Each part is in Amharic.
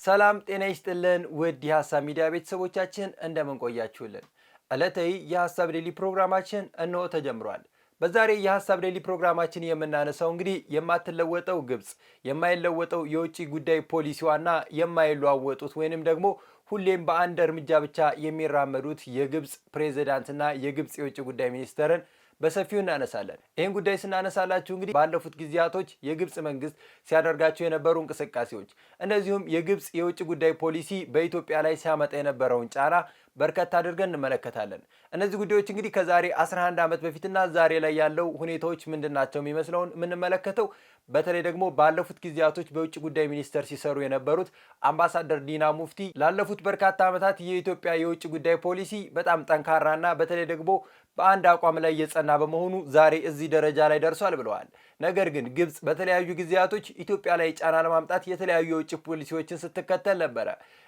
ሰላም ጤና ይስጥልን ውድ የሐሳብ ሚዲያ ቤተሰቦቻችን እንደምን ቆያችሁልን? ዕለታዊ የሐሳብ ዴይሊ ፕሮግራማችን እነሆ ተጀምሯል። በዛሬ የሐሳብ ዴይሊ ፕሮግራማችን የምናነሳው እንግዲህ የማትለወጠው ግብጽ፣ የማይለወጠው የውጭ ጉዳይ ፖሊሲዋና የማይለዋወጡት ወይንም ደግሞ ሁሌም በአንድ እርምጃ ብቻ የሚራመዱት የግብጽ ፕሬዝዳንትና የግብጽ የውጭ ጉዳይ ሚኒስተርን በሰፊው እናነሳለን። ይህን ጉዳይ ስናነሳላችሁ እንግዲህ ባለፉት ጊዜያቶች የግብጽ መንግስት ሲያደርጋቸው የነበሩ እንቅስቃሴዎች እንደዚሁም የግብጽ የውጭ ጉዳይ ፖሊሲ በኢትዮጵያ ላይ ሲያመጣ የነበረውን ጫና በርከት አድርገን እንመለከታለን። እነዚህ ጉዳዮች እንግዲህ ከዛሬ 11 ዓመት በፊትና ዛሬ ላይ ያለው ሁኔታዎች ምንድናቸው የሚመስለውን የምንመለከተው በተለይ ደግሞ ባለፉት ጊዜያቶች በውጭ ጉዳይ ሚኒስተር ሲሰሩ የነበሩት አምባሳደር ዲና ሙፍቲ ላለፉት በርካታ ዓመታት የኢትዮጵያ የውጭ ጉዳይ ፖሊሲ በጣም ጠንካራና በተለይ ደግሞ በአንድ አቋም ላይ የጸና በመሆኑ ዛሬ እዚህ ደረጃ ላይ ደርሷል ብለዋል። ነገር ግን ግብጽ በተለያዩ ጊዜያቶች ኢትዮጵያ ላይ ጫና ለማምጣት የተለያዩ የውጭ ፖሊሲዎችን ስትከተል ነበረ።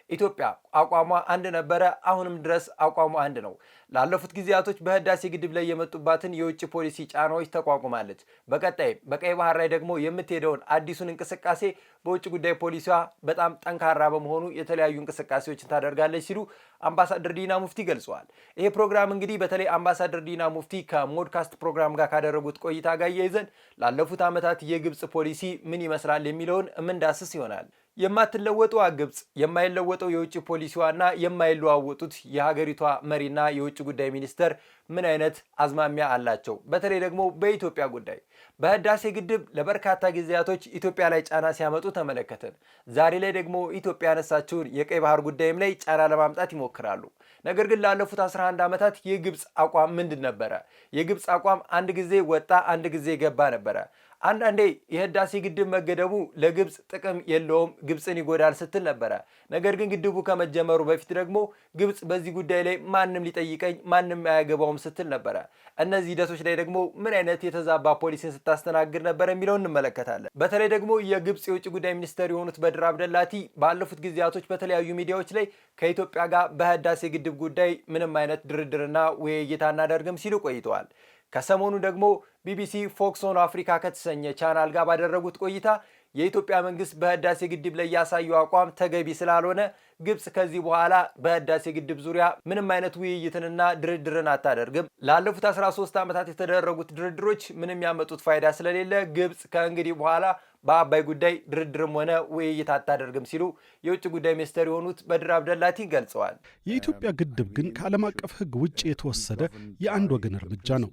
ኢትዮጵያ አቋሟ አንድ ነበረ፣ አሁንም ድረስ አቋሟ አንድ ነው። ላለፉት ጊዜያቶች በህዳሴ ግድብ ላይ የመጡባትን የውጭ ፖሊሲ ጫናዎች ተቋቁማለች። በቀጣይ በቀይ ባህር ላይ ደግሞ የምትሄደውን አዲሱን እንቅስቃሴ በውጭ ጉዳይ ፖሊሲዋ በጣም ጠንካራ በመሆኑ የተለያዩ እንቅስቃሴዎችን ታደርጋለች ሲሉ አምባሳደር ዲና ሙፍቲ ገልጸዋል። ይሄ ፕሮግራም እንግዲህ በተለይ አምባሳደር ዲና ሙፍቲ ከሞድካስት ፕሮግራም ጋር ካደረጉት ቆይታ ጋር እያይዘን ላለፉት ዓመታት የግብጽ ፖሊሲ ምን ይመስላል የሚለውን የምንዳስስ ይሆናል። የማትለወጠው ግብጽ፣ የማይለወጠው የውጭ ፖሊሲዋና የማይለዋወጡት የሀገሪቷ መሪና የውጭ ጉዳይ ሚኒስተር ምን አይነት አዝማሚያ አላቸው? በተለይ ደግሞ በኢትዮጵያ ጉዳይ በህዳሴ ግድብ ለበርካታ ጊዜያቶች ኢትዮጵያ ላይ ጫና ሲያመጡ ተመለከትን። ዛሬ ላይ ደግሞ ኢትዮጵያ ያነሳችውን የቀይ ባህር ጉዳይም ላይ ጫና ለማምጣት ይሞክራሉ። ነገር ግን ላለፉት 11 ዓመታት የግብጽ አቋም ምንድን ነበረ? የግብጽ አቋም አንድ ጊዜ ወጣ፣ አንድ ጊዜ ገባ ነበረ። አንዳንዴ የህዳሴ ግድብ መገደቡ ለግብጽ ጥቅም የለውም፣ ግብጽን ይጎዳል ስትል ነበረ። ነገር ግን ግድቡ ከመጀመሩ በፊት ደግሞ ግብጽ በዚህ ጉዳይ ላይ ማንም ሊጠይቀኝ ማንም አያገባውም ስትል ነበረ። እነዚህ ሂደቶች ላይ ደግሞ ምን አይነት የተዛባ ፖሊሲን ስታስተናግድ ነበር የሚለውን እንመለከታለን። በተለይ ደግሞ የግብጽ የውጭ ጉዳይ ሚኒስተር የሆኑት በድር አብደላቲ ባለፉት ጊዜያቶች በተለያዩ ሚዲያዎች ላይ ከኢትዮጵያ ጋር በህዳሴ ግድብ ጉዳይ ምንም አይነት ድርድርና ውይይት አናደርግም ሲሉ ቆይተዋል። ከሰሞኑ ደግሞ ቢቢሲ ፎክስ ኦን አፍሪካ ከተሰኘ ቻናል ጋር ባደረጉት ቆይታ የኢትዮጵያ መንግስት በህዳሴ ግድብ ላይ ያሳየው አቋም ተገቢ ስላልሆነ ግብጽ ከዚህ በኋላ በህዳሴ ግድብ ዙሪያ ምንም አይነት ውይይትንና ድርድርን አታደርግም፣ ላለፉት 13 ዓመታት የተደረጉት ድርድሮች ምንም ያመጡት ፋይዳ ስለሌለ ግብጽ ከእንግዲህ በኋላ በአባይ ጉዳይ ድርድርም ሆነ ውይይት አታደርግም ሲሉ የውጭ ጉዳይ ሚኒስትር የሆኑት በድር አብደላቲ ገልጸዋል። የኢትዮጵያ ግድብ ግን ከዓለም አቀፍ ሕግ ውጭ የተወሰደ የአንድ ወገን እርምጃ ነው።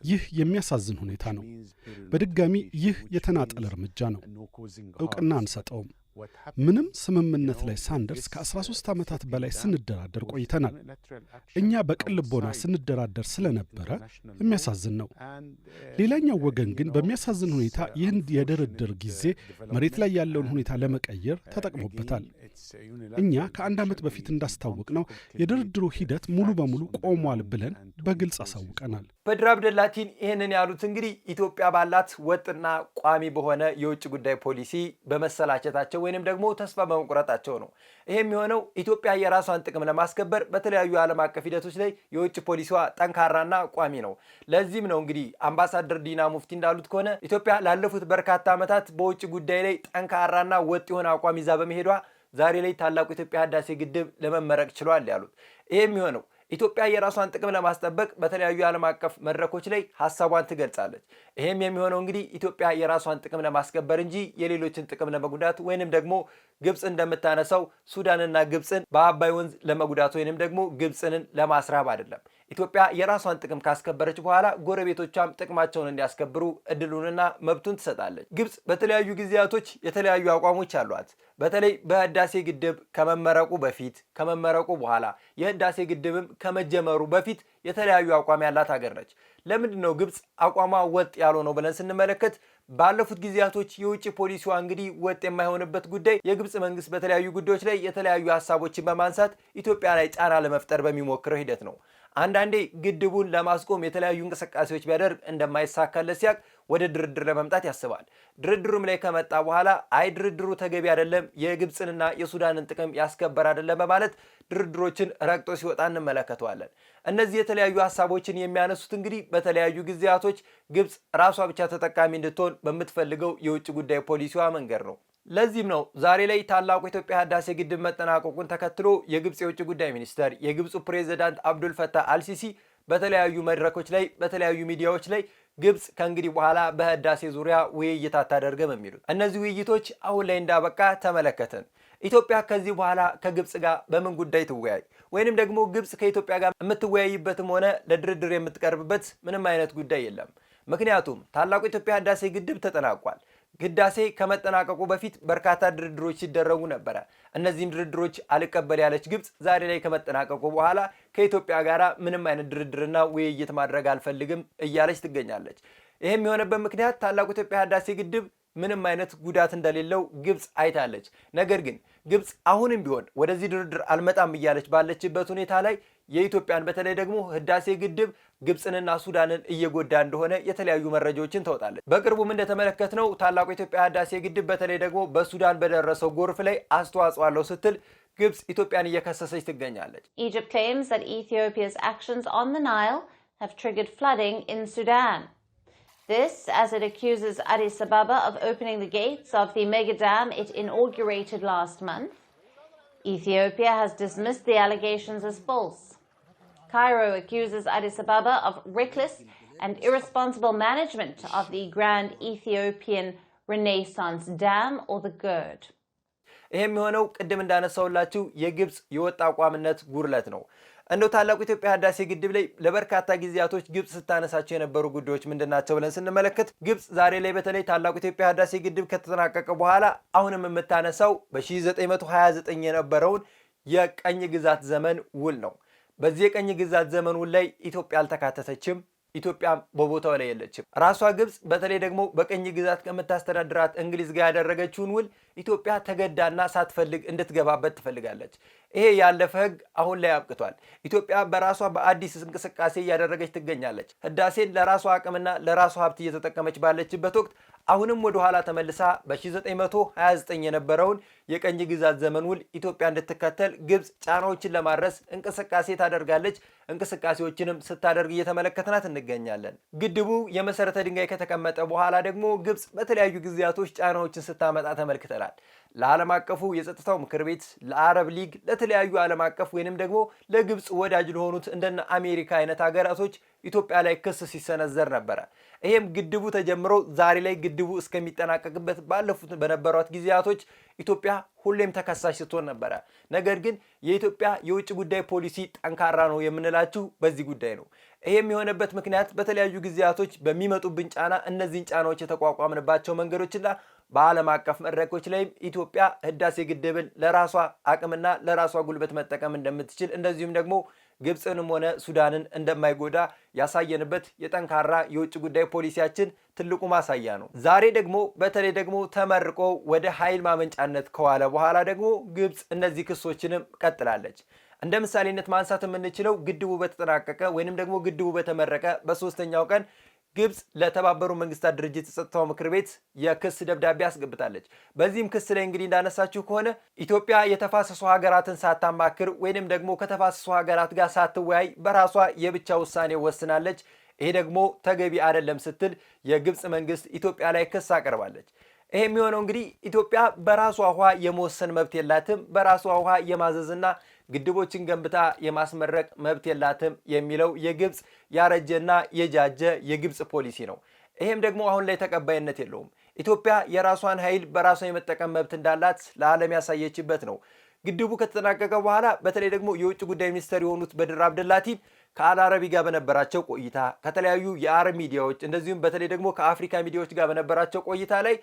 ይህ የሚያሳዝን ሁኔታ ነው። በድጋሚ ይህ የተናጠል እርምጃ ነው። እውቅና አንሰጠውም። ምንም ስምምነት ላይ ሳንደርስ ከ13 ዓመታት በላይ ስንደራደር ቆይተናል። እኛ በቅን ልቦና ስንደራደር ስለነበረ የሚያሳዝን ነው። ሌላኛው ወገን ግን በሚያሳዝን ሁኔታ ይህን የድርድር ጊዜ መሬት ላይ ያለውን ሁኔታ ለመቀየር ተጠቅሞበታል። እኛ ከአንድ ዓመት በፊት እንዳስታወቅ ነው የድርድሩ ሂደት ሙሉ በሙሉ ቆሟል ብለን በግልጽ አሳውቀናል። በድር አብደላቲን ይህንን ያሉት እንግዲህ ኢትዮጵያ ባላት ወጥና ቋሚ በሆነ የውጭ ጉዳይ ፖሊሲ በመሰላቸታቸው ወይንም ደግሞ ተስፋ በመቁረጣቸው ነው። ይሄ የሚሆነው ኢትዮጵያ የራሷን ጥቅም ለማስከበር በተለያዩ ዓለም አቀፍ ሂደቶች ላይ የውጭ ፖሊሲዋ ጠንካራና ቋሚ ነው። ለዚህም ነው እንግዲህ አምባሳደር ዲና ሙፍቲ እንዳሉት ከሆነ ኢትዮጵያ ላለፉት በርካታ ዓመታት በውጭ ጉዳይ ላይ ጠንካራና ወጥ የሆነ አቋም ይዛ በመሄዷ ዛሬ ላይ ታላቁ ኢትዮጵያ ህዳሴ ግድብ ለመመረቅ ችሏል ያሉት። ይሄ የሚሆነው ኢትዮጵያ የራሷን ጥቅም ለማስጠበቅ በተለያዩ ዓለም አቀፍ መድረኮች ላይ ሐሳቧን ትገልጻለች። ይሄም የሚሆነው እንግዲህ ኢትዮጵያ የራሷን ጥቅም ለማስከበር እንጂ የሌሎችን ጥቅም ለመጉዳት ወይንም ደግሞ ግብጽ እንደምታነሳው ሱዳንና ግብጽን በአባይ ወንዝ ለመጉዳት ወይንም ደግሞ ግብጽንን ለማስራብ አይደለም። ኢትዮጵያ የራሷን ጥቅም ካስከበረች በኋላ ጎረቤቶቿም ጥቅማቸውን እንዲያስከብሩ እድሉንና መብቱን ትሰጣለች። ግብጽ በተለያዩ ጊዜያቶች የተለያዩ አቋሞች አሏት። በተለይ በህዳሴ ግድብ ከመመረቁ በፊት ከመመረቁ በኋላ የህዳሴ ግድብም ከመጀመሩ በፊት የተለያዩ አቋም ያላት ሀገር ነች። ለምንድን ነው ግብጽ አቋሟ ወጥ ያልሆነው ብለን ስንመለከት ባለፉት ጊዜያቶች የውጭ ፖሊሲዋ እንግዲህ ወጥ የማይሆንበት ጉዳይ የግብጽ መንግስት በተለያዩ ጉዳዮች ላይ የተለያዩ ሐሳቦችን በማንሳት ኢትዮጵያ ላይ ጫና ለመፍጠር በሚሞክረው ሂደት ነው። አንዳንዴ ግድቡን ለማስቆም የተለያዩ እንቅስቃሴዎች ቢያደርግ እንደማይሳካለት ሲያቅ ወደ ድርድር ለመምጣት ያስባል። ድርድሩም ላይ ከመጣ በኋላ አይ ድርድሩ ተገቢ አይደለም፣ የግብፅንና የሱዳንን ጥቅም ያስከበር አይደለም በማለት ድርድሮችን ረግጦ ሲወጣ እንመለከተዋለን። እነዚህ የተለያዩ ሀሳቦችን የሚያነሱት እንግዲህ በተለያዩ ጊዜያቶች ግብፅ ራሷ ብቻ ተጠቃሚ እንድትሆን በምትፈልገው የውጭ ጉዳይ ፖሊሲዋ መንገድ ነው። ለዚህም ነው ዛሬ ላይ ታላቁ የኢትዮጵያ ህዳሴ ግድብ መጠናቀቁን ተከትሎ የግብፅ የውጭ ጉዳይ ሚኒስተር የግብፁ ፕሬዝዳንት አብዱል ፈታህ አልሲሲ በተለያዩ መድረኮች ላይ በተለያዩ ሚዲያዎች ላይ ግብፅ ከእንግዲህ በኋላ በህዳሴ ዙሪያ ውይይት አታደርግም የሚሉት። እነዚህ ውይይቶች አሁን ላይ እንዳበቃ ተመለከትን። ኢትዮጵያ ከዚህ በኋላ ከግብፅ ጋር በምን ጉዳይ ትወያይ? ወይንም ደግሞ ግብፅ ከኢትዮጵያ ጋር የምትወያይበትም ሆነ ለድርድር የምትቀርብበት ምንም አይነት ጉዳይ የለም። ምክንያቱም ታላቁ የኢትዮጵያ ህዳሴ ግድብ ተጠናቋል። ህዳሴ ከመጠናቀቁ በፊት በርካታ ድርድሮች ሲደረጉ ነበረ። እነዚህን ድርድሮች አልቀበል ያለች ግብፅ ዛሬ ላይ ከመጠናቀቁ በኋላ ከኢትዮጵያ ጋር ምንም አይነት ድርድርና ውይይት ማድረግ አልፈልግም እያለች ትገኛለች። ይህም የሆነበት ምክንያት ታላቁ የኢትዮጵያ ህዳሴ ግድብ ምንም አይነት ጉዳት እንደሌለው ግብፅ አይታለች። ነገር ግን ግብፅ አሁንም ቢሆን ወደዚህ ድርድር አልመጣም እያለች ባለችበት ሁኔታ ላይ የኢትዮጵያን በተለይ ደግሞ ህዳሴ ግድብ ግብፅንና ሱዳንን እየጎዳ እንደሆነ የተለያዩ መረጃዎችን ታወጣለች። በቅርቡም እንደተመለከትነው ታላቁ የኢትዮጵያ ህዳሴ ግድብ በተለይ ደግሞ በሱዳን በደረሰው ጎርፍ ላይ አስተዋጽኦ አለው ስትል ግብፅ ኢትዮጵያን እየከሰሰች ትገኛለች። Egypt claims that Ethiopia's actions on the Nile have triggered flooding in Sudan. This as it accuses Addis Ababa of opening the gates of the mega dam it inaugurated last month. Ethiopia has dismissed the allegations as false. Cairo accuses Addis Ababa of reckless and irresponsible management of the Grand Ethiopian Renaissance Dam or the GERD. ይሄም የሆነው ቅድም እንዳነሳውላችሁ የግብፅ የወጥ አቋምነት ጉድለት ነው። እንደው ታላቁ የኢትዮጵያ ህዳሴ ግድብ ላይ ለበርካታ ጊዜያቶች ግብፅ ስታነሳቸው የነበሩ ጉዳዮች ምንድናቸው ብለን ስንመለከት ግብፅ ዛሬ ላይ በተለይ ታላቁ የኢትዮጵያ ህዳሴ ግድብ ከተጠናቀቀ በኋላ አሁንም የምታነሳው በ1929 የነበረውን የቀኝ ግዛት ዘመን ውል ነው። በዚህ የቀኝ ግዛት ዘመን ውል ላይ ኢትዮጵያ አልተካተተችም። ኢትዮጵያ በቦታው ላይ የለችም። ራሷ ግብፅ በተለይ ደግሞ በቀኝ ግዛት ከምታስተዳድራት እንግሊዝ ጋር ያደረገችውን ውል ኢትዮጵያ ተገዳና ሳትፈልግ እንድትገባበት ትፈልጋለች። ይሄ ያለፈ ህግ አሁን ላይ አብቅቷል። ኢትዮጵያ በራሷ በአዲስ እንቅስቃሴ እያደረገች ትገኛለች። ህዳሴን ለራሷ አቅምና ለራሷ ሀብት እየተጠቀመች ባለችበት ወቅት አሁንም ወደ ኋላ ተመልሳ በ1929 የነበረውን የቀኝ ግዛት ዘመን ውል ኢትዮጵያ እንድትከተል ግብፅ ጫናዎችን ለማድረስ እንቅስቃሴ ታደርጋለች። እንቅስቃሴዎችንም ስታደርግ እየተመለከትናት እንገኛለን። ግድቡ የመሰረተ ድንጋይ ከተቀመጠ በኋላ ደግሞ ግብፅ በተለያዩ ጊዜያቶች ጫናዎችን ስታመጣ ተመልክተናል። ለዓለም አቀፉ የጸጥታው ምክር ቤት፣ ለአረብ ሊግ፣ ለተለያዩ ዓለም አቀፍ ወይንም ደግሞ ለግብፅ ወዳጅ ለሆኑት እንደነ አሜሪካ አይነት ሀገራቶች ኢትዮጵያ ላይ ክስ ሲሰነዘር ነበረ። ይሄም ግድቡ ተጀምሮ ዛሬ ላይ ግድቡ እስከሚጠናቀቅበት ባለፉት በነበሯት ጊዜያቶች ኢትዮጵያ ሁሌም ተከሳሽ ስትሆን ነበረ። ነገር ግን የኢትዮጵያ የውጭ ጉዳይ ፖሊሲ ጠንካራ ነው የምንላችሁ በዚህ ጉዳይ ነው። ይሄም የሆነበት ምክንያት በተለያዩ ጊዜያቶች በሚመጡብን ጫና እነዚህን ጫናዎች የተቋቋምንባቸው መንገዶችና በዓለም አቀፍ መድረኮች ላይም ኢትዮጵያ ህዳሴ ግድብን ለራሷ አቅምና ለራሷ ጉልበት መጠቀም እንደምትችል እንደዚሁም ደግሞ ግብፅንም ሆነ ሱዳንን እንደማይጎዳ ያሳየንበት የጠንካራ የውጭ ጉዳይ ፖሊሲያችን ትልቁ ማሳያ ነው። ዛሬ ደግሞ በተለይ ደግሞ ተመርቆ ወደ ኃይል ማመንጫነት ከዋለ በኋላ ደግሞ ግብፅ እነዚህ ክሶችንም ቀጥላለች። እንደ ምሳሌነት ማንሳት የምንችለው ግድቡ በተጠናቀቀ ወይንም ደግሞ ግድቡ በተመረቀ በሶስተኛው ቀን ግብፅ ለተባበሩ መንግስታት ድርጅት የጸጥታው ምክር ቤት የክስ ደብዳቤ አስገብታለች። በዚህም ክስ ላይ እንግዲህ እንዳነሳችሁ ከሆነ ኢትዮጵያ የተፋሰሱ ሀገራትን ሳታማክር ወይንም ደግሞ ከተፋሰሱ ሀገራት ጋር ሳትወያይ በራሷ የብቻ ውሳኔ ወስናለች። ይሄ ደግሞ ተገቢ አይደለም ስትል የግብፅ መንግስት ኢትዮጵያ ላይ ክስ አቀርባለች። ይሄ የሚሆነው እንግዲህ ኢትዮጵያ በራሷ ውሃ የመወሰን መብት የላትም፣ በራሷ ውሃ የማዘዝና ግድቦችን ገንብታ የማስመረቅ መብት የላትም የሚለው የግብፅ ያረጀና የጃጀ የግብፅ ፖሊሲ ነው። ይሄም ደግሞ አሁን ላይ ተቀባይነት የለውም። ኢትዮጵያ የራሷን ኃይል በራሷ የመጠቀም መብት እንዳላት ለዓለም ያሳየችበት ነው። ግድቡ ከተጠናቀቀ በኋላ በተለይ ደግሞ የውጭ ጉዳይ ሚኒስትር የሆኑት በድር አብደላቲ ከአልአረቢ ጋር በነበራቸው ቆይታ ከተለያዩ የአረብ ሚዲያዎች እንደዚሁም በተለይ ደግሞ ከአፍሪካ ሚዲያዎች ጋር በነበራቸው ቆይታ ላይ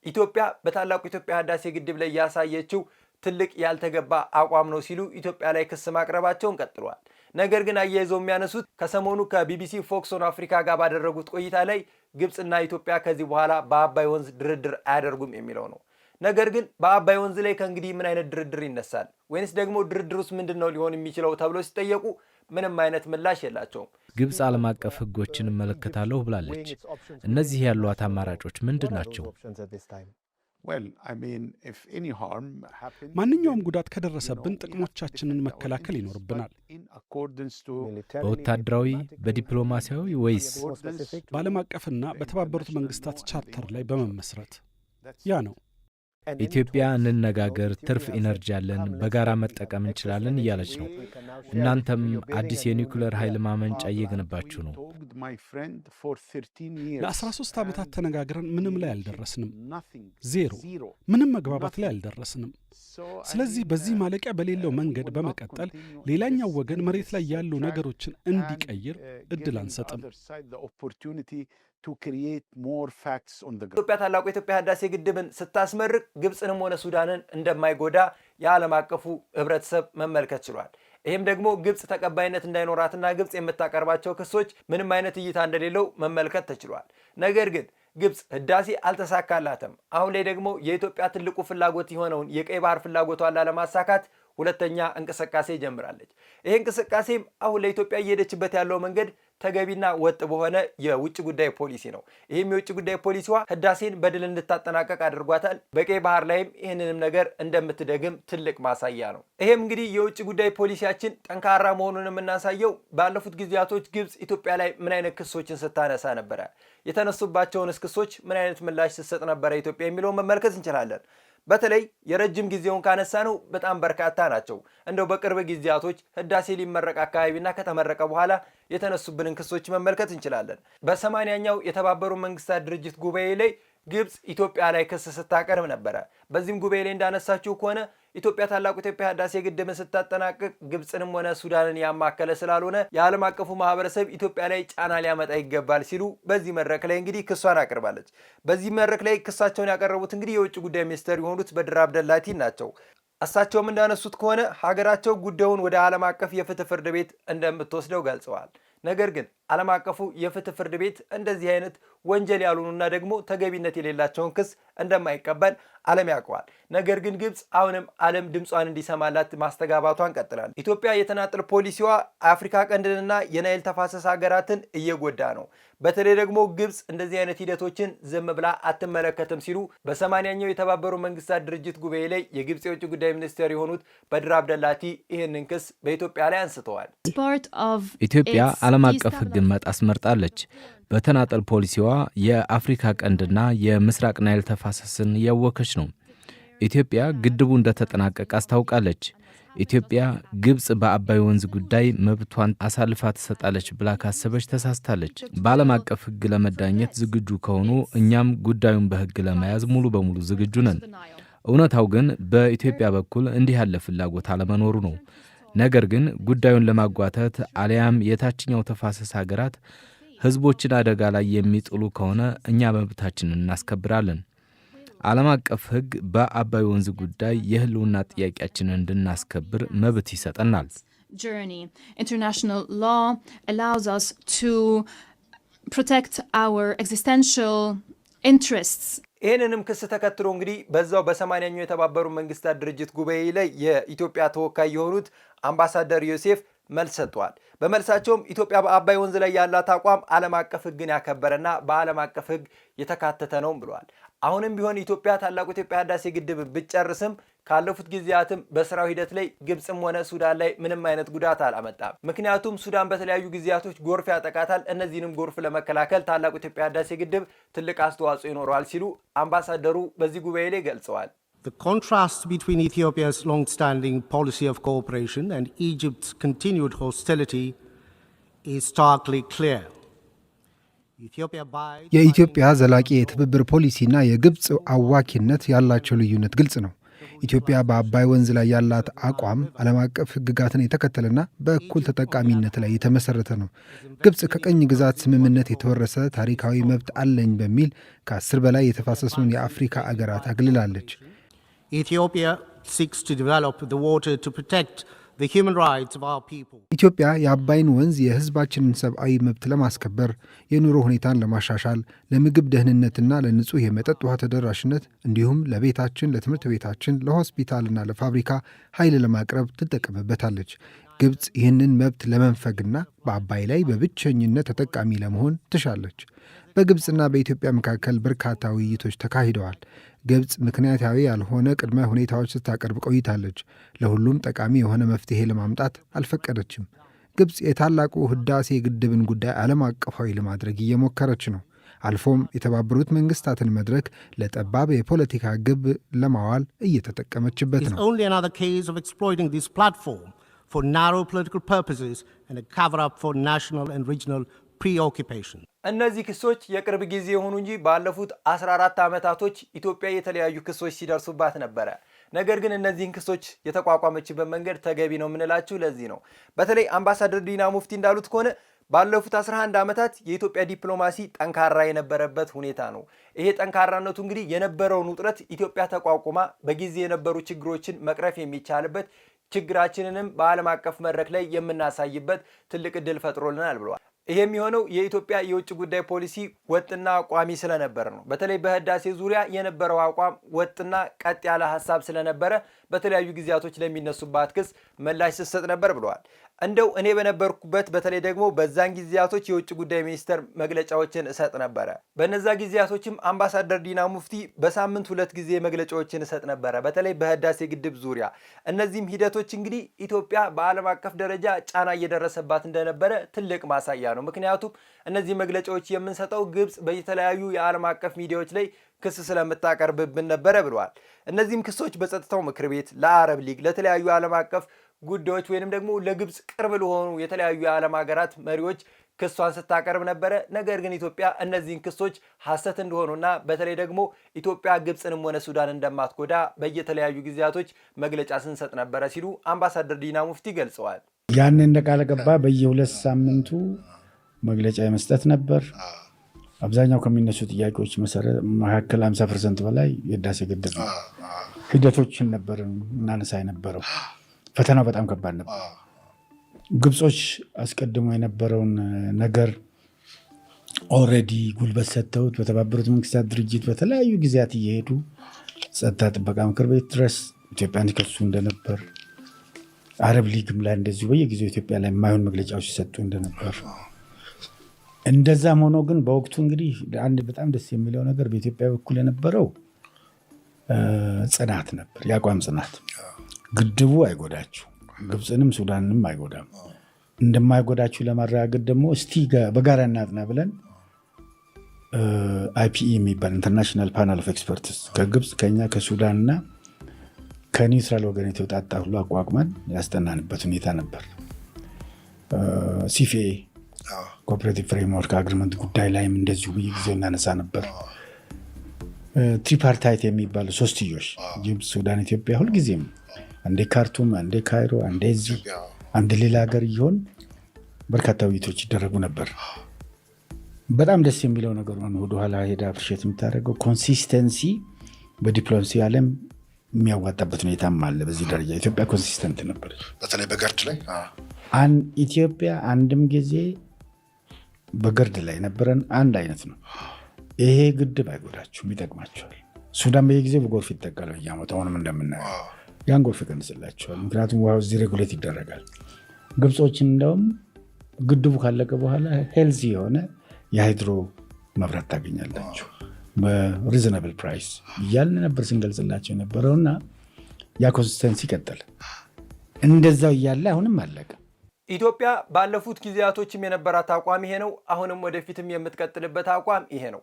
ኢትዮጵያ በታላቁ የኢትዮጵያ ህዳሴ ግድብ ላይ ያሳየችው ትልቅ ያልተገባ አቋም ነው ሲሉ ኢትዮጵያ ላይ ክስ ማቅረባቸውን ቀጥሏል። ነገር ግን አያይዘው የሚያነሱት ከሰሞኑ ከቢቢሲ ፎክስ ኦን አፍሪካ ጋር ባደረጉት ቆይታ ላይ ግብፅና ኢትዮጵያ ከዚህ በኋላ በአባይ ወንዝ ድርድር አያደርጉም የሚለው ነው። ነገር ግን በአባይ ወንዝ ላይ ከእንግዲህ ምን አይነት ድርድር ይነሳል ወይንስ ደግሞ ድርድሩስ ምንድነው ሊሆን የሚችለው ተብሎ ሲጠየቁ ምንም አይነት ምላሽ የላቸውም። ግብጽ ዓለም አቀፍ ሕጎችን እመለከታለሁ ብላለች። እነዚህ ያሏት አማራጮች ምንድን ናቸው? ማንኛውም ጉዳት ከደረሰብን ጥቅሞቻችንን መከላከል ይኖርብናል። በወታደራዊ በዲፕሎማሲያዊ ወይስ በዓለም አቀፍና በተባበሩት መንግስታት ቻርተር ላይ በመመስረት ያ ነው። ኢትዮጵያ እንነጋገር፣ ትርፍ ኢነርጂ ያለን፣ በጋራ መጠቀም እንችላለን እያለች ነው። እናንተም አዲስ የኒውክሌር ኃይል ማመንጫ እየገነባችሁ ነው። ለ13 ዓመታት ተነጋግረን ምንም ላይ አልደረስንም። ዜሮ፣ ምንም መግባባት ላይ አልደረስንም። ስለዚህ በዚህ ማለቂያ በሌለው መንገድ በመቀጠል ሌላኛው ወገን መሬት ላይ ያሉ ነገሮችን እንዲቀይር እድል አንሰጥም። ኢትዮጵያ ታላቁ የኢትዮጵያ ህዳሴ ግድብን ስታስመርቅ ግብፅንም ሆነ ሱዳንን እንደማይጎዳ የዓለም አቀፉ ህብረተሰብ መመልከት ችሏል። ይህም ደግሞ ግብፅ ተቀባይነት እንዳይኖራትና ግብፅ የምታቀርባቸው ክሶች ምንም አይነት እይታ እንደሌለው መመልከት ተችሏል። ነገር ግን ግብፅ ህዳሴ አልተሳካላትም። አሁን ላይ ደግሞ የኢትዮጵያ ትልቁ ፍላጎት የሆነውን የቀይ ባህር ፍላጎቷን ላለማሳካት ሁለተኛ እንቅስቃሴ ጀምራለች። ይህ እንቅስቃሴም አሁን ለኢትዮጵያ እየሄደችበት ያለው መንገድ ተገቢና ወጥ በሆነ የውጭ ጉዳይ ፖሊሲ ነው። ይህም የውጭ ጉዳይ ፖሊሲዋ ህዳሴን በድል እንድታጠናቀቅ አድርጓታል። በቀይ ባህር ላይም ይህንንም ነገር እንደምትደግም ትልቅ ማሳያ ነው። ይሄም እንግዲህ የውጭ ጉዳይ ፖሊሲያችን ጠንካራ መሆኑን የምናሳየው ባለፉት ጊዜያቶች ግብፅ ኢትዮጵያ ላይ ምን አይነት ክሶችን ስታነሳ ነበረ፣ የተነሱባቸውንስ ክሶች ምን አይነት ምላሽ ስትሰጥ ነበረ ኢትዮጵያ የሚለውን መመልከት እንችላለን። በተለይ የረጅም ጊዜውን ካነሳ ነው በጣም በርካታ ናቸው። እንደው በቅርብ ጊዜያቶች ህዳሴ ሊመረቅ አካባቢና ከተመረቀ በኋላ የተነሱብንን ክሶች መመልከት እንችላለን። በ80ኛው የተባበሩት መንግስታት ድርጅት ጉባኤ ላይ ግብፅ ኢትዮጵያ ላይ ክስ ስታቀርብ ነበረ። በዚህም ጉባኤ ላይ እንዳነሳችሁ ከሆነ ኢትዮጵያ ታላቁ የኢትዮጵያ ህዳሴ ግድብን ስታጠናቅቅ ግብፅንም ሆነ ሱዳንን ያማከለ ስላልሆነ የዓለም አቀፉ ማህበረሰብ ኢትዮጵያ ላይ ጫና ሊያመጣ ይገባል ሲሉ በዚህ መድረክ ላይ እንግዲህ ክሷን አቅርባለች። በዚህ መድረክ ላይ ክሳቸውን ያቀረቡት እንግዲህ የውጭ ጉዳይ ሚኒስትር የሆኑት በድር አብደላቲ ናቸው። እሳቸውም እንዳነሱት ከሆነ ሀገራቸው ጉዳዩን ወደ ዓለም አቀፍ የፍትህ ፍርድ ቤት እንደምትወስደው ገልጸዋል። ነገር ግን ዓለም አቀፉ የፍትህ ፍርድ ቤት እንደዚህ አይነት ወንጀል ያልሆኑና ደግሞ ተገቢነት የሌላቸውን ክስ እንደማይቀበል ዓለም ያውቀዋል። ነገር ግን ግብፅ አሁንም ዓለም ድምጿን እንዲሰማላት ማስተጋባቷን ቀጥላለች። ኢትዮጵያ የተናጠል ፖሊሲዋ አፍሪካ ቀንድንና የናይል ተፋሰስ ሀገራትን እየጎዳ ነው። በተለይ ደግሞ ግብፅ እንደዚህ አይነት ሂደቶችን ዝም ብላ አትመለከትም ሲሉ በ80ኛው የተባበሩት መንግስታት ድርጅት ጉባኤ ላይ የግብፅ የውጭ ጉዳይ ሚኒስትር የሆኑት በድር አብደላቲ ይህንን ክስ በኢትዮጵያ ላይ አንስተዋል። ኢትዮጵያ ዓለም አቀፍ ሕግን መጣስ መርጣለች። በተናጠል ፖሊሲዋ የአፍሪካ ቀንድና የምስራቅ ናይል ተፋሰስን እያወከች ነው። ኢትዮጵያ ግድቡ እንደተጠናቀቀ አስታውቃለች። ኢትዮጵያ ግብፅ በአባይ ወንዝ ጉዳይ መብቷን አሳልፋ ትሰጣለች ብላ ካሰበች ተሳስታለች። በዓለም አቀፍ ሕግ ለመዳኘት ዝግጁ ከሆኑ እኛም ጉዳዩን በሕግ ለመያዝ ሙሉ በሙሉ ዝግጁ ነን። እውነታው ግን በኢትዮጵያ በኩል እንዲህ ያለ ፍላጎት አለመኖሩ ነው። ነገር ግን ጉዳዩን ለማጓተት አሊያም የታችኛው ተፋሰስ ሀገራት ህዝቦችን አደጋ ላይ የሚጥሉ ከሆነ እኛ መብታችንን እናስከብራለን። ዓለም አቀፍ ሕግ በአባይ ወንዝ ጉዳይ የህልውና ጥያቄያችንን እንድናስከብር መብት ይሰጠናል። International law allows us to protect our existential interests. ይህንንም ክስ ተከትሎ እንግዲህ በዛው በ80ኛው የተባበሩት መንግስታት ድርጅት ጉባኤ ላይ የኢትዮጵያ ተወካይ የሆኑት አምባሳደር ዮሴፍ መልስ ሰጥተዋል። በመልሳቸውም ኢትዮጵያ በአባይ ወንዝ ላይ ያላት አቋም ዓለም አቀፍ ሕግን ያከበረና በዓለም አቀፍ ሕግ የተካተተ ነው ብለዋል። አሁንም ቢሆን ኢትዮጵያ ታላቁ የኢትዮጵያ ህዳሴ ግድብ ብትጨርስም ካለፉት ጊዜያትም በስራው ሂደት ላይ ግብፅም ሆነ ሱዳን ላይ ምንም አይነት ጉዳት አላመጣም። ምክንያቱም ሱዳን በተለያዩ ጊዜያቶች ጎርፍ ያጠቃታል። እነዚህንም ጎርፍ ለመከላከል ታላቁ የኢትዮጵያ ህዳሴ ግድብ ትልቅ አስተዋጽኦ ይኖረዋል ሲሉ አምባሳደሩ በዚህ ጉባኤ ላይ ገልጸዋል። The contrast between Ethiopia's long-standing policy of cooperation and Egypt's continued hostility is starkly clear. የኢትዮጵያ ዘላቂ የትብብር ፖሊሲና የግብፅ አዋኪነት ያላቸው ልዩነት ግልጽ ነው። ኢትዮጵያ በአባይ ወንዝ ላይ ያላት አቋም ዓለም አቀፍ ሕግጋትን የተከተለና በእኩል ተጠቃሚነት ላይ የተመሰረተ ነው። ግብፅ ከቀኝ ግዛት ስምምነት የተወረሰ ታሪካዊ መብት አለኝ በሚል ከ10 በላይ የተፋሰሱን የአፍሪካ አገራት አግልላለች። Ethiopia seeks to develop the water to protect the human rights of our people. ኢትዮጵያ የአባይን ወንዝ የሕዝባችንን ሰብአዊ መብት ለማስከበር፣ የኑሮ ሁኔታን ለማሻሻል፣ ለምግብ ደህንነትና ለንጹህ የመጠጥ ውሃ ተደራሽነት እንዲሁም ለቤታችን፣ ለትምህርት ቤታችን፣ ለሆስፒታልና ለፋብሪካ ኃይል ለማቅረብ ትጠቀምበታለች። ግብፅ ይህንን መብት ለመንፈግና በአባይ ላይ በብቸኝነት ተጠቃሚ ለመሆን ትሻለች። በግብፅና በኢትዮጵያ መካከል በርካታ ውይይቶች ተካሂደዋል። ግብፅ ምክንያታዊ ያልሆነ ቅድመ ሁኔታዎች ስታቀርብ ቆይታለች። ለሁሉም ጠቃሚ የሆነ መፍትሔ ለማምጣት አልፈቀደችም። ግብፅ የታላቁ ህዳሴ ግድብን ጉዳይ ዓለም አቀፋዊ ለማድረግ እየሞከረች ነው። አልፎም የተባበሩት መንግስታትን መድረክ ለጠባብ የፖለቲካ ግብ ለማዋል እየተጠቀመችበት ነው። It's only another case of exploiting this platform for narrow political purposes and a cover-up for national and regional preoccupation. እነዚህ ክሶች የቅርብ ጊዜ የሆኑ እንጂ ባለፉት 14 ዓመታቶች ኢትዮጵያ የተለያዩ ክሶች ሲደርሱባት ነበረ። ነገር ግን እነዚህን ክሶች የተቋቋመችበት መንገድ ተገቢ ነው የምንላችሁ ለዚህ ነው። በተለይ አምባሳደር ዲና ሙፍቲ እንዳሉት ከሆነ ባለፉት 11 ዓመታት የኢትዮጵያ ዲፕሎማሲ ጠንካራ የነበረበት ሁኔታ ነው። ይሄ ጠንካራነቱ እንግዲህ የነበረውን ውጥረት ኢትዮጵያ ተቋቁማ በጊዜ የነበሩ ችግሮችን መቅረፍ የሚቻልበት ችግራችንንም በዓለም አቀፍ መድረክ ላይ የምናሳይበት ትልቅ እድል ፈጥሮልናል ብለዋል። ይሄም የሆነው የኢትዮጵያ የውጭ ጉዳይ ፖሊሲ ወጥና ቋሚ ስለነበረ ነው። በተለይ በህዳሴ ዙሪያ የነበረው አቋም ወጥና ቀጥ ያለ ሐሳብ ስለነበረ በተለያዩ ጊዜያቶች ለሚነሱባት ክስ ምላሽ ስትሰጥ ነበር ብለዋል። እንደው እኔ በነበርኩበት በተለይ ደግሞ በዛን ጊዜያቶች የውጭ ጉዳይ ሚኒስቴር መግለጫዎችን እሰጥ ነበረ። በነዛ ጊዜያቶችም አምባሳደር ዲና ሙፍቲ በሳምንት 2 ጊዜ መግለጫዎችን እሰጥ ነበረ፣ በተለይ በህዳሴ ግድብ ዙሪያ። እነዚህም ሂደቶች እንግዲህ ኢትዮጵያ በዓለም አቀፍ ደረጃ ጫና እየደረሰባት እንደነበረ ትልቅ ማሳያ ነው። ምክንያቱም እነዚህ መግለጫዎች የምንሰጠው ግብፅ በተለያዩ የዓለም አቀፍ ሚዲያዎች ላይ ክስ ስለምታቀርብብን ነበረ ብለዋል። እነዚህም ክሶች በጸጥታው ምክር ቤት፣ ለአረብ ሊግ፣ ለተለያዩ ዓለም አቀፍ ጉዳዮች ወይንም ደግሞ ለግብፅ ቅርብ ለሆኑ የተለያዩ የዓለም ሀገራት መሪዎች ክሷን ስታቀርብ ነበረ። ነገር ግን ኢትዮጵያ እነዚህን ክሶች ሐሰት እንደሆኑና በተለይ ደግሞ ኢትዮጵያ ግብፅንም ሆነ ሱዳን እንደማትጎዳ በየተለያዩ ጊዜያቶች መግለጫ ስንሰጥ ነበረ ሲሉ አምባሳደር ዲና ሙፍቲ ገልጸዋል። ያን እንደ ቃል ገባ በየ2 ሳምንቱ መግለጫ የመስጠት ነበር። አብዛኛው ከሚነሱ ጥያቄዎች መካከል 50% በላይ የህዳሴ ግድብ ሂደቶችን ነበር እናነሳ የነበረው። ፈተናው በጣም ከባድ ነበር። ግብጾች አስቀድሞ የነበረውን ነገር ኦልሬዲ ጉልበት ሰጥተውት በተባበሩት መንግስታት ድርጅት በተለያዩ ጊዜያት እየሄዱ ጸጥታ ጥበቃ ምክር ቤት ድረስ ኢትዮጵያን ሲከሱ እንደነበር፣ አረብ ሊግም ላይ እንደዚሁ በየጊዜው ኢትዮጵያ ላይ የማይሆን መግለጫዎች ሲሰጡ እንደነበር፣ እንደዛም ሆኖ ግን በወቅቱ እንግዲህ አንድ በጣም ደስ የሚለው ነገር በኢትዮጵያ በኩል የነበረው ጽናት ነበር፣ የአቋም ጽናት። ግድቡ አይጎዳችሁ፣ ግብፅንም ሱዳንንም አይጎዳም። እንደማይጎዳችሁ ለማረጋገጥ ደግሞ እስቲ በጋራ እናጥና ብለን አይፒኢ የሚባል ኢንተርናሽናል ፓናል ኦፍ ኤክስፐርትስ ከግብፅ ከኛ ከሱዳንና ከኒውትራል ወገን የተውጣጣ ሁሉ አቋቁመን ያስጠናንበት ሁኔታ ነበር። ሲፒኤ ኮኦፐሬቲቭ ፍሬምወርክ አግሪመንት ጉዳይ ላይም እንደዚሁ በየጊዜው እናነሳ ነበር። ትሪፓርታይት የሚባሉ ሶስትዮሽ ግብፅ፣ ሱዳን፣ ኢትዮጵያ ሁልጊዜም አንዴ ካርቱም፣ አንዴ ካይሮ፣ አንዴ እዚህ፣ አንድ ሌላ ሀገር እየሆን በርካታ ውይይቶች ይደረጉ ነበር። በጣም ደስ የሚለው ነገር ነው። ወደኋላ ሄዳ አፕሪሼት የምታደርገው ኮንሲስተንሲ በዲፕሎማሲ ዓለም የሚያዋጣበት ሁኔታም አለ። በዚህ ደረጃ ኢትዮጵያ ኮንሲስተንት ነበረች። በተለይ በገርድ ላይ ኢትዮጵያ አንድም ጊዜ በገርድ ላይ ነበረን አንድ አይነት ነው። ይሄ ግድብ አይጎዳችሁም፣ ይጠቅማቸዋል። ሱዳን በየጊዜው በጎርፍ ይጠቃል በየዓመቱ። አሁንም እንደምናየው ያን ጎርፍ ይቀንስላቸዋል፣ ምክንያቱም ውሃው እዚህ ሬጉሌት ይደረጋል። ግብጾችን እንደውም ግድቡ ካለቀ በኋላ ሄልዚ የሆነ የሃይድሮ መብራት ታገኛላችሁ በሪዝናብል ፕራይስ እያልን ነበር ስንገልጽላቸው የነበረውና ያ ኮንሲስተንሲ ይቀጥል። እንደዛው እያለ አሁንም አለቀ። ኢትዮጵያ ባለፉት ጊዜያቶችም የነበራት አቋም ይሄ ነው። አሁንም ወደፊትም የምትቀጥልበት አቋም ይሄ ነው።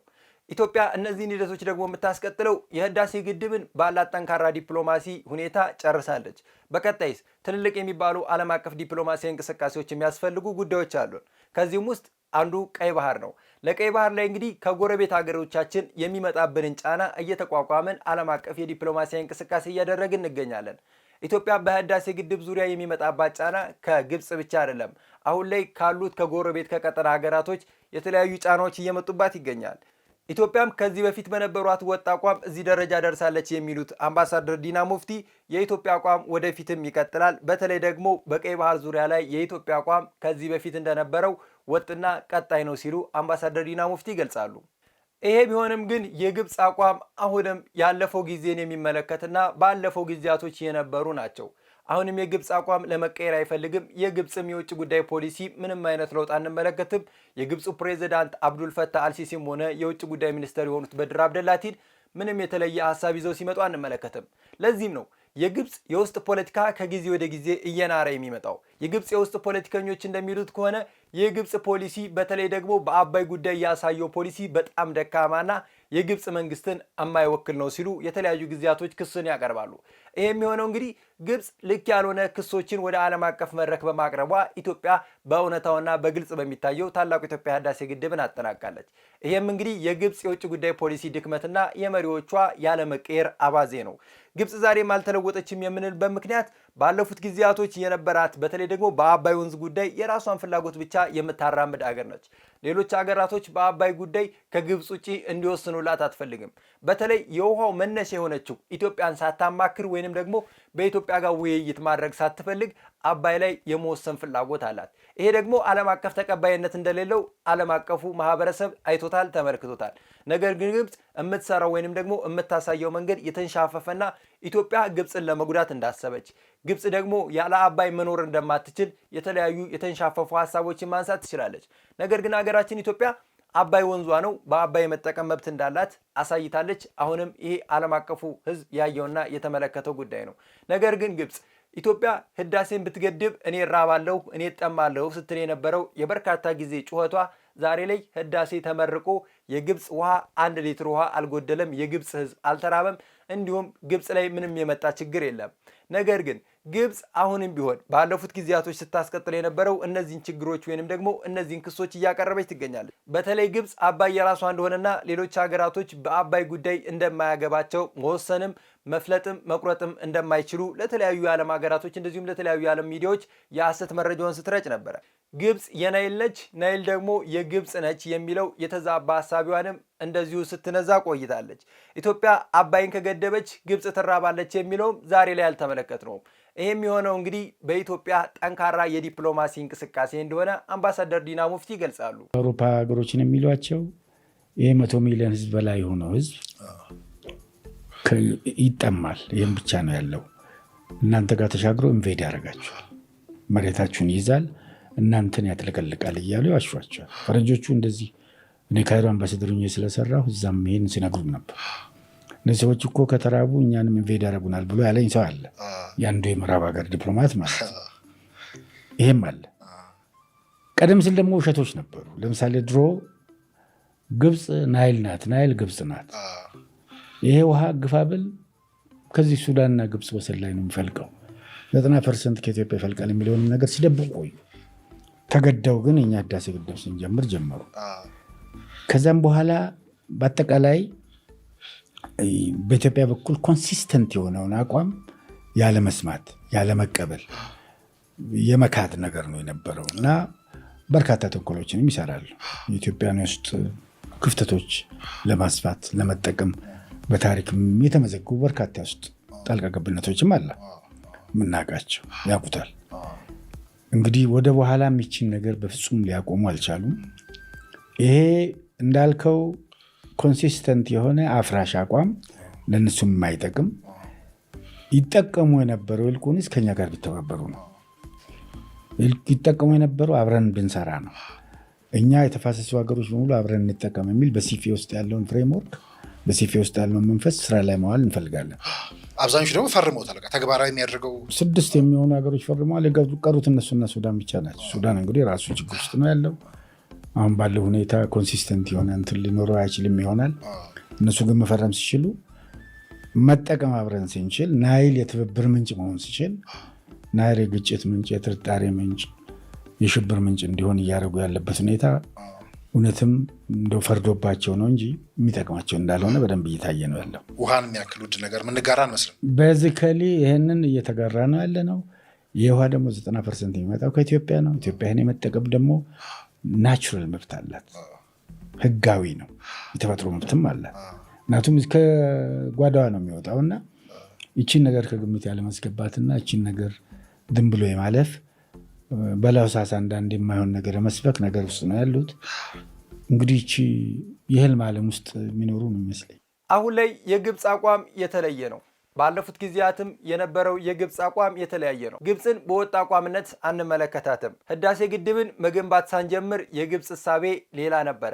ኢትዮጵያ እነዚህን ሂደቶች ደግሞ የምታስቀጥለው የህዳሴ ግድብን ባላት ጠንካራ ዲፕሎማሲ ሁኔታ ጨርሳለች። በቀጣይስ ትልልቅ የሚባሉ ዓለም አቀፍ ዲፕሎማሲያዊ እንቅስቃሴዎች የሚያስፈልጉ ጉዳዮች አሉን። ከዚህም ውስጥ አንዱ ቀይ ባህር ነው። ለቀይ ባህር ላይ እንግዲህ ከጎረቤት ሀገሮቻችን የሚመጣብንን ጫና እየተቋቋመን ዓለም አቀፍ የዲፕሎማሲያዊ እንቅስቃሴ እያደረግን እንገኛለን። ኢትዮጵያ በህዳሴ ግድብ ዙሪያ የሚመጣባት ጫና ከግብፅ ብቻ አይደለም። አሁን ላይ ካሉት ከጎረቤት ከቀጠና ሀገራቶች የተለያዩ ጫናዎች እየመጡባት ይገኛል። ኢትዮጵያም ከዚህ በፊት በነበሯት ወጥ አቋም እዚህ ደረጃ ደርሳለች የሚሉት አምባሳደር ዲና ሙፍቲ የኢትዮጵያ አቋም ወደፊትም ይቀጥላል። በተለይ ደግሞ በቀይ ባህር ዙሪያ ላይ የኢትዮጵያ አቋም ከዚህ በፊት እንደነበረው ወጥና ቀጣይ ነው ሲሉ አምባሳደር ዲና ሙፍቲ ይገልጻሉ። ይሄ ቢሆንም ግን የግብፅ አቋም አሁንም ያለፈው ጊዜን የሚመለከትና ባለፈው ጊዜያቶች የነበሩ ናቸው። አሁንም የግብፅ አቋም ለመቀየር አይፈልግም። የግብፅም የውጭ ጉዳይ ፖሊሲ ምንም አይነት ለውጥ አንመለከትም። የግብፁ ፕሬዚዳንት አብዱል ፈታህ አልሲሲም ሆነ የውጭ ጉዳይ ሚኒስተር የሆኑት በድር አብደላቲን ምንም የተለየ ሐሳብ ይዘው ሲመጡ አንመለከትም። ለዚህም ነው የግብፅ የውስጥ ፖለቲካ ከጊዜ ወደ ጊዜ እየናረ የሚመጣው። የግብፅ የውስጥ ፖለቲከኞች እንደሚሉት ከሆነ የግብፅ ፖሊሲ በተለይ ደግሞ በአባይ ጉዳይ ያሳየው ፖሊሲ በጣም ደካማና የግብፅ መንግስትን የማይወክል ነው ሲሉ የተለያዩ ጊዜያቶች ክስን ያቀርባሉ። ይሄ የሚሆነው እንግዲህ ግብፅ ልክ ያልሆነ ክሶችን ወደ ዓለም አቀፍ መድረክ በማቅረቧ ኢትዮጵያ በእውነታውና በግልጽ በሚታየው ታላቁ ኢትዮጵያ ህዳሴ ግድብን አጠናቃለች። ይሄም እንግዲህ የግብፅ የውጭ ጉዳይ ፖሊሲ ድክመትና የመሪዎቿ ያለመቀየር አባዜ ነው። ግብፅ ዛሬም አልተለወጠችም የምንልበት ምክንያት ባለፉት ጊዜያቶች የነበራት በተለይ ደግሞ በአባይ ወንዝ ጉዳይ የራሷን ፍላጎት ብቻ የምታራምድ አገር ነች። ሌሎች አገራቶች በአባይ ጉዳይ ከግብፅ ውጪ እንዲወስኑላት አትፈልግም። በተለይ የውሃው መነሻ የሆነችው ኢትዮጵያን ሳታማክር ወይንም ደግሞ በኢትዮጵያ ጋር ውይይት ማድረግ ሳትፈልግ አባይ ላይ የመወሰን ፍላጎት አላት። ይሄ ደግሞ ዓለም አቀፍ ተቀባይነት እንደሌለው ዓለም አቀፉ ማህበረሰብ አይቶታል፣ ተመልክቶታል። ነገር ግን ግብፅ የምትሰራው ወይንም ደግሞ የምታሳየው መንገድ የተንሻፈፈና ኢትዮጵያ ግብፅን ለመጉዳት እንዳሰበች፣ ግብፅ ደግሞ ያለ አባይ መኖር እንደማትችል የተለያዩ የተንሻፈፉ ሀሳቦችን ማንሳት ትችላለች። ነገር ግን ሀገራችን ኢትዮጵያ አባይ ወንዟ ነው፣ በአባይ የመጠቀም መብት እንዳላት አሳይታለች። አሁንም ይሄ ዓለም አቀፉ ህዝብ ያየውና የተመለከተው ጉዳይ ነው። ነገር ግን ግብፅ ኢትዮጵያ ህዳሴን ብትገድብ እኔ ራባለሁ፣ እኔ ጠማለሁ ስትል የነበረው የበርካታ ጊዜ ጩኸቷ ዛሬ ላይ ህዳሴ ተመርቆ የግብፅ ውሃ 1 ሊትር ውሃ አልጎደለም፣ የግብፅ ህዝብ አልተራበም፣ እንዲሁም ግብፅ ላይ ምንም የመጣ ችግር የለም። ነገር ግን ግብፅ አሁንም ቢሆን ባለፉት ጊዜያቶች ስታስቀጥል የነበረው እነዚህን ችግሮች ወይንም ደግሞ እነዚህን ክሶች እያቀረበች ትገኛለች። በተለይ ግብፅ አባይ የራሷ እንደሆነና ሌሎች ሀገራቶች በአባይ ጉዳይ እንደማያገባቸው መወሰንም መፍለጥም መቁረጥም እንደማይችሉ ለተለያዩ የዓለም ሀገራቶች እንደዚሁም ለተለያዩ የዓለም ሚዲያዎች የሐሰት መረጃውን ስትረጭ ነበረ። ግብፅ የናይል ነች፣ ናይል ደግሞ የግብፅ ነች የሚለው የተዛባ ሀሳቢዋንም እንደዚሁ ስትነዛ ቆይታለች። ኢትዮጵያ አባይን ከገደበች ግብፅ ትራባለች የሚለውም ዛሬ ላይ አልተመለከትነውም። ይህም የሆነው እንግዲህ በኢትዮጵያ ጠንካራ የዲፕሎማሲ እንቅስቃሴ እንደሆነ አምባሳደር ዲና ሙፍቲ ይገልጻሉ። አውሮፓ ሀገሮችን የሚሏቸው ይህ 100 ሚሊዮን ህዝብ በላይ የሆነው ህዝብ ይጠማል፣ ይህም ብቻ ነው ያለው። እናንተ ጋር ተሻግሮ ኢንቬድ ያደርጋችኋል፣ መሬታችሁን ይይዛል፣ እናንተን ያጥለቀልቃል እያሉ ያዋሿቸዋል። ፈረንጆቹ እንደዚህ እኔ ካይሮ አምባሳደር ሆኜ ስለሰራሁ እዛም ይሄን ሲነግሩም ነበር። እነዚህ ሰዎች እኮ ከተራቡ እኛንም ኢንቬድ ያደርጉናል ብሎ ያለኝ ሰው አለ፣ የአንዱ የምዕራብ ሀገር ዲፕሎማት ማለት ነው። ይሄም አለ። ቀደም ሲል ደግሞ ውሸቶች ነበሩ። ለምሳሌ ድሮ ግብፅ ናይል ናት፣ ናይል ግብፅ ናት፣ ይሄ ውሃ ግፋብል ከዚህ ሱዳንና ግብፅ ወሰን ላይ ነው የሚፈልቀው፣ 90% ከኢትዮጵያ ይፈልቃል የሚለውንም ነገር ሲደብቁ ቆዩ። ተገደው ግን እኛ ህዳሴ ግድብ ስንጀምር ጀመሩ። ከዛም በኋላ በአጠቃላይ በኢትዮጵያ በኩል ኮንሲስተንት የሆነውን አቋም ያለመስማት፣ ያለመቀበል፣ የመካድ ነገር ነው የነበረው እና በርካታ ተንኮሎችንም ይሰራሉ። የኢትዮጵያን ውስጥ ክፍተቶች ለማስፋት ለመጠቀም በታሪክ የተመዘገቡ በርካታ ውስጥ ጣልቃ ገብነቶችም አለ፣ ምናቃቸው ያውቁታል። እንግዲህ ወደ በኋላ የሚችን ነገር በፍጹም ሊያቆሙ አልቻሉም። ይሄ እንዳልከው ኮንሲስተንት የሆነ አፍራሽ አቋም ለእነሱም የማይጠቅም ይጠቀሙ የነበረው ይልቁንስ ከኛ ጋር ቢተባበሩ ነው። ይጠቀሙ የነበረው አብረን ብንሰራ ነው። እኛ የተፋሰሱ ሀገሮች በሙሉ አብረን እንጠቀም የሚል በሲፊ ውስጥ ያለውን ፍሬምወርክ በሲፊ ውስጥ ያለውን መንፈስ ስራ ላይ ማዋል እንፈልጋለን። አብዛኞቹ ደግሞ ፈርመውታል። ተግባራዊ የሚያደርገው 6 የሚሆኑ ሀገሮች ፈርመዋል። የቀሩት እነሱና ሱዳን ብቻ ናቸው። ሱዳን እንግዲህ ራሱ ችግር ውስጥ ነው ያለው። አሁን ባለው ሁኔታ ኮንሲስተንት የሆነ እንትን ሊኖረው አይችልም ይሆናል። እነሱ ግን መፈረም ሲችሉ፣ መጠቀም አብረን ስንችል፣ ናይል የትብብር ምንጭ መሆን ሲችል፣ ናይል የግጭት ምንጭ፣ የጥርጣሬ ምንጭ፣ የሽብር ምንጭ እንዲሆን እያደረጉ ያለበት ሁኔታ እውነትም እንደው ፈርዶባቸው ነው እንጂ የሚጠቅማቸው እንዳልሆነ በደንብ እየታየ ነው ያለው። ውሃን የሚያክል ውድ ነገር ምንጋራ አንመስልም። በዚከሊ ይህንን እየተጋራ ነው ያለ ነው። የውሃ ደግሞ 90% የሚመጣው ከኢትዮጵያ ነው። ኢትዮጵያ ይህን የመጠቀም ደግሞ ናቹራል መብት አላት፣ ህጋዊ ነው፣ የተፈጥሮ መብትም አላት። እናቱም እስከ ጓዳዋ ነው የሚወጣው እና ይቺን ነገር ከግምት ያለማስገባትና ይቺን ነገር ዝም ብሎ የማለፍ በላውሳስ አንዳንድ የማይሆን ነገር የመስበክ ነገር ውስጥ ነው ያሉት። እንግዲህ ይቺ የህልም ዓለም ውስጥ የሚኖሩ ነው ይመስለኝ። አሁን ላይ የግብፅ አቋም የተለየ ነው። ባለፉት ጊዜያትም የነበረው የግብፅ አቋም የተለያየ ነው። ግብፅን በወጥ አቋምነት አንመለከታትም። ህዳሴ ግድብን መገንባት ሳንጀምር የግብፅ እሳቤ ሌላ ነበረ።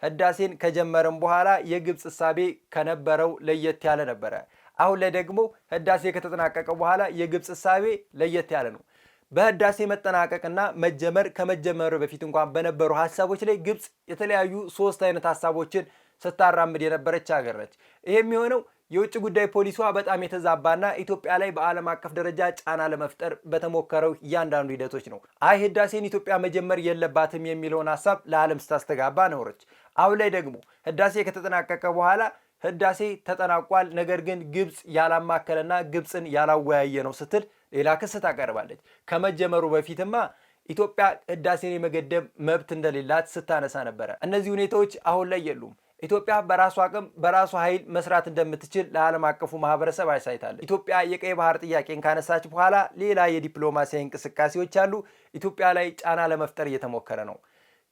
ህዳሴን ከጀመረም በኋላ የግብፅ እሳቤ ከነበረው ለየት ያለ ነበረ። አሁን ላይ ደግሞ ህዳሴ ከተጠናቀቀ በኋላ የግብፅ እሳቤ ለየት ያለ ነው። በህዳሴ መጠናቀቅና መጀመር ከመጀመሩ በፊት እንኳን በነበሩ ሐሳቦች ላይ ግብፅ የተለያዩ ሶስት አይነት ሐሳቦችን ስታራምድ የነበረች ሀገር ነች። ይሄ የሚሆነው የውጭ ጉዳይ ፖሊሲዋ በጣም የተዛባና ኢትዮጵያ ላይ በዓለም አቀፍ ደረጃ ጫና ለመፍጠር በተሞከረው እያንዳንዱ ሂደቶች ነው። አይ ህዳሴን ኢትዮጵያ መጀመር የለባትም የሚለውን ሐሳብ ለዓለም ስታስተጋባ ኖረች። አሁን ላይ ደግሞ ህዳሴ ከተጠናቀቀ በኋላ ህዳሴ ተጠናቋል፣ ነገር ግን ግብፅ ያላማከለና ግብፅን ያላወያየ ነው ስትል ሌላ ክስ ታቀርባለች። ከመጀመሩ በፊትማ ኢትዮጵያ ህዳሴን የመገደብ መብት እንደሌላት ስታነሳ ነበረ። እነዚህ ሁኔታዎች አሁን ላይ የሉም። ኢትዮጵያ በራሷ አቅም በራሷ ኃይል መስራት እንደምትችል ለዓለም አቀፉ ማህበረሰብ አሳይታለች። ኢትዮጵያ የቀይ ባህር ጥያቄን ካነሳች በኋላ ሌላ የዲፕሎማሲያዊ እንቅስቃሴዎች አሉ። ኢትዮጵያ ላይ ጫና ለመፍጠር እየተሞከረ ነው።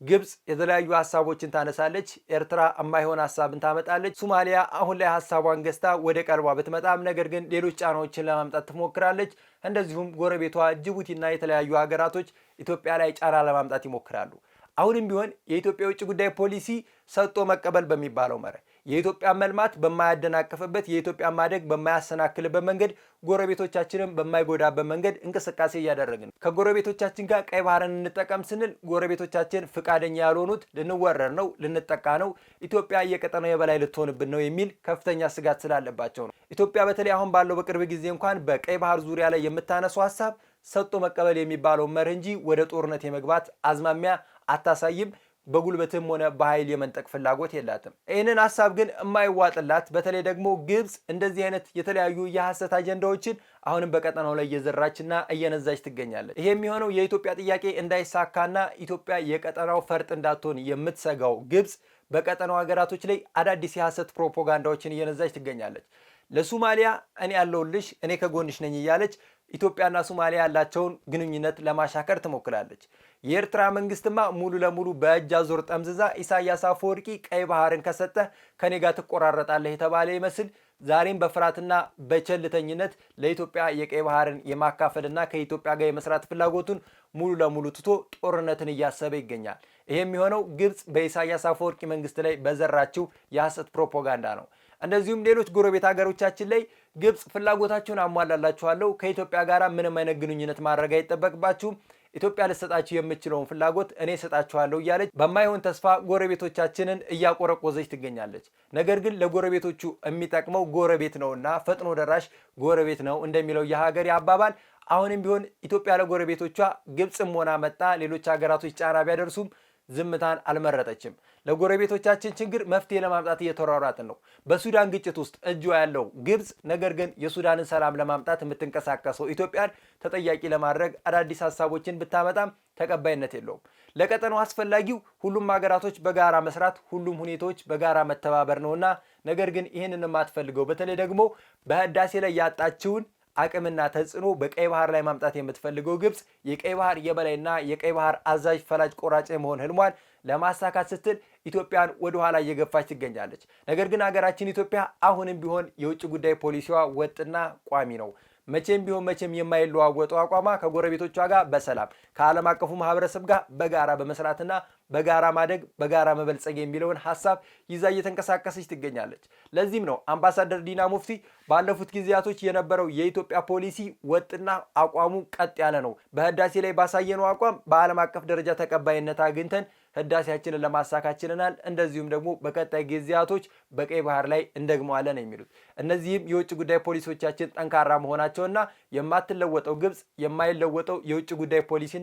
ግብፅ የተለያዩ ሐሳቦችን ታነሳለች። ኤርትራ የማይሆን ሐሳብን ታመጣለች። ሶማሊያ አሁን ላይ ሐሳቧን ገዝታ ወደ ቀልቧ ብትመጣም ነገር ግን ሌሎች ጫናዎችን ለማምጣት ትሞክራለች። እንደዚሁም ጎረቤቷ ጅቡቲና የተለያዩ ሀገራቶች ኢትዮጵያ ላይ ጫና ለማምጣት ይሞክራሉ። አሁንም ቢሆን የኢትዮጵያ የውጭ ጉዳይ ፖሊሲ ሰጥቶ መቀበል በሚባለው መርህ የኢትዮጵያ መልማት በማያደናቅፍበት የኢትዮጵያ ማደግ በማያሰናክልበት መንገድ ጎረቤቶቻችንን በማይጎዳበት መንገድ እንቅስቃሴ እያደረግን ነው። ከጎረቤቶቻችን ጋር ቀይ ባህርን እንጠቀም ስንል ጎረቤቶቻችን ፍቃደኛ ያልሆኑት ልንወረር ነው፣ ልንጠቃ ነው፣ ኢትዮጵያ የቀጠናው የበላይ ልትሆንብን ነው የሚል ከፍተኛ ስጋት ስላለባቸው ነው። ኢትዮጵያ በተለይ አሁን ባለው በቅርብ ጊዜ እንኳን በቀይ ባህር ዙሪያ ላይ የምታነሳው ሐሳብ ሰጥቶ መቀበል የሚባለው መርህ እንጂ ወደ ጦርነት የመግባት አዝማሚያ አታሳይም። በጉልበትም ሆነ በኃይል የመንጠቅ ፍላጎት የላትም። ይህንን ሐሳብ ግን የማይዋጥላት በተለይ ደግሞ ግብፅ እንደዚህ አይነት የተለያዩ የሐሰት አጀንዳዎችን አሁንም በቀጠናው ላይ እየዘራችና እየነዛች ትገኛለች። ይሄ የሚሆነው የኢትዮጵያ ጥያቄ እንዳይሳካና ኢትዮጵያ የቀጠናው ፈርጥ እንዳትሆን የምትሰጋው ግብፅ በቀጠናው ሀገራቶች ላይ አዳዲስ የሐሰት ፕሮፓጋንዳዎችን እየነዛች ትገኛለች። ለሶማሊያ እኔ ያለሁልሽ፣ እኔ ከጎንሽ ነኝ እያለች ኢትዮጵያና ሶማሊያ ያላቸውን ግንኙነት ለማሻከር ትሞክራለች። የኤርትራ መንግስትማ ሙሉ ለሙሉ በእጅ አዙር ጠምዝዛ ኢሳያስ አፈወርቂ ቀይ ባህርን ከሰጠህ ከኔ ጋር ትቆራረጣለህ የተባለ ይመስል ዛሬም በፍርሃትና በቸልተኝነት ለኢትዮጵያ የቀይ ባህርን የማካፈልና ከኢትዮጵያ ጋር የመስራት ፍላጎቱን ሙሉ ለሙሉ ትቶ ጦርነትን እያሰበ ይገኛል። ይሄ የሚሆነው ግብፅ በኢሳያስ አፈወርቂ መንግስት ላይ በዘራችው የሐሰት ፕሮፓጋንዳ ነው። እንደዚሁም ሌሎች ጎረቤት ሀገሮቻችን ላይ ግብፅ ፍላጎታችሁን አሟላላችኋለሁ፣ ከኢትዮጵያ ጋር ምንም አይነት ግንኙነት ማድረግ አይጠበቅባችሁም፣ ኢትዮጵያ ልሰጣችሁ የምችለውን ፍላጎት እኔ ሰጣችኋለሁ እያለች በማይሆን ተስፋ ጎረቤቶቻችንን እያቆረቆዘች ትገኛለች። ነገር ግን ለጎረቤቶቹ የሚጠቅመው ጎረቤት ነውና ፈጥኖ ደራሽ ጎረቤት ነው እንደሚለው የሀገሬ አባባል አሁንም ቢሆን ኢትዮጵያ ለጎረቤቶቿ ግብፅም ሆና መጣ ሌሎች ሀገራቶች ጫና ቢያደርሱም ዝምታን አልመረጠችም። ለጎረቤቶቻችን ችግር መፍትሄ ለማምጣት እየተሯሯጥን ነው። በሱዳን ግጭት ውስጥ እጇ ያለው ግብፅ፣ ነገር ግን የሱዳንን ሰላም ለማምጣት የምትንቀሳቀሰው ኢትዮጵያን ተጠያቂ ለማድረግ አዳዲስ ሀሳቦችን ብታመጣም ተቀባይነት የለውም። ለቀጠናው አስፈላጊው ሁሉም ሀገራቶች በጋራ መስራት፣ ሁሉም ሁኔታዎች በጋራ መተባበር ነውና፣ ነገር ግን ይህንን የማትፈልገው በተለይ ደግሞ በህዳሴ ላይ ያጣችውን አቅምና ተጽዕኖ በቀይ ባህር ላይ ማምጣት የምትፈልገው ግብፅ የቀይ ባህር የበላይና የቀይ ባህር አዛዥ ፈላጭ ቆራጭ የመሆን ህልሟን ለማሳካት ስትል ኢትዮጵያን ወደ ኋላ እየገፋች ትገኛለች። ነገር ግን ሀገራችን ኢትዮጵያ አሁንም ቢሆን የውጭ ጉዳይ ፖሊሲዋ ወጥና ቋሚ ነው። መቼም ቢሆን መቼም የማይለዋወጠው አቋሟ ከጎረቤቶቿ ጋር በሰላም ከዓለም አቀፉ ማህበረሰብ ጋር በጋራ በመስራትና በጋራ ማደግ በጋራ መበልጸግ የሚለውን ሐሳብ ይዛ እየተንቀሳቀሰች ትገኛለች። ለዚህም ነው አምባሳደር ዲና ሙፍቲ ባለፉት ጊዜያቶች የነበረው የኢትዮጵያ ፖሊሲ ወጥና አቋሙ ቀጥ ያለ ነው፣ በህዳሴ ላይ ባሳየነው አቋም በዓለም አቀፍ ደረጃ ተቀባይነት አግኝተን ህዳሴያችንን ለማሳካት ችለናል፣ እንደዚሁም ደግሞ በቀጣይ ጊዜያቶች በቀይ ባህር ላይ እንደግመዋለን የሚሉት እነዚህም የውጭ ጉዳይ ፖሊሲዎቻችን ጠንካራ መሆናቸውና የማትለወጠው ግብፅ፣ የማይለወጠው የውጭ ጉዳይ ፖሊሲና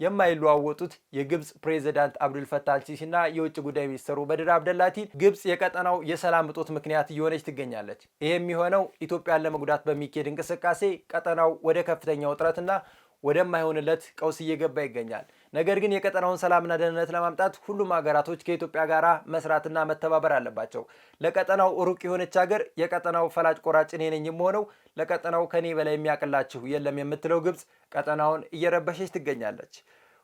የማይለዋወጡት የግብፅ ፕሬዚዳንት አብዱልፈታህ አልሲሲና የውጭ ጉዳይ ሚኒስትሩ በድር አብደላቲ ግብፅ የቀጠናው የሰላም እጦት ምክንያት እየሆነች ትገኛለች። ይህ የሚሆነው ኢትዮጵያን ለመጉዳት በሚካሄድ እንቅስቃሴ ቀጠናው ወደ ከፍተኛ ውጥረትና ወደማይሆንለት ቀውስ እየገባ ይገኛል። ነገር ግን የቀጠናውን ሰላምና ደህንነት ለማምጣት ሁሉም ሀገራቶች ከኢትዮጵያ ጋር መስራትና መተባበር አለባቸው። ለቀጠናው ሩቅ የሆነች ሀገር የቀጠናው ፈላጭ ቆራጭ እኔ ነኝ የምሆነው፣ ለቀጠናው ከኔ በላይ የሚያቅላችሁ የለም የምትለው ግብፅ ቀጠናውን እየረበሸች ትገኛለች።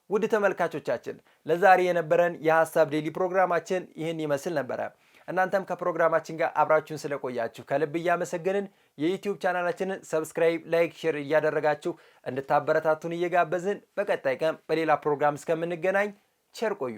ውድ ተመልካቾቻችን ለዛሬ የነበረን የሀሳብ ዴይሊ ፕሮግራማችን ይህን ይመስል ነበረ። እናንተም ከፕሮግራማችን ጋር አብራችሁን ስለቆያችሁ ከልብ እያመሰገንን የዩቲዩብ ቻናላችንን ሰብስክራይብ፣ ላይክ፣ ሼር እያደረጋችሁ እንድታበረታቱን እየጋበዝን በቀጣይ ቀን በሌላ ፕሮግራም እስከምንገናኝ ቸር ቆዩ።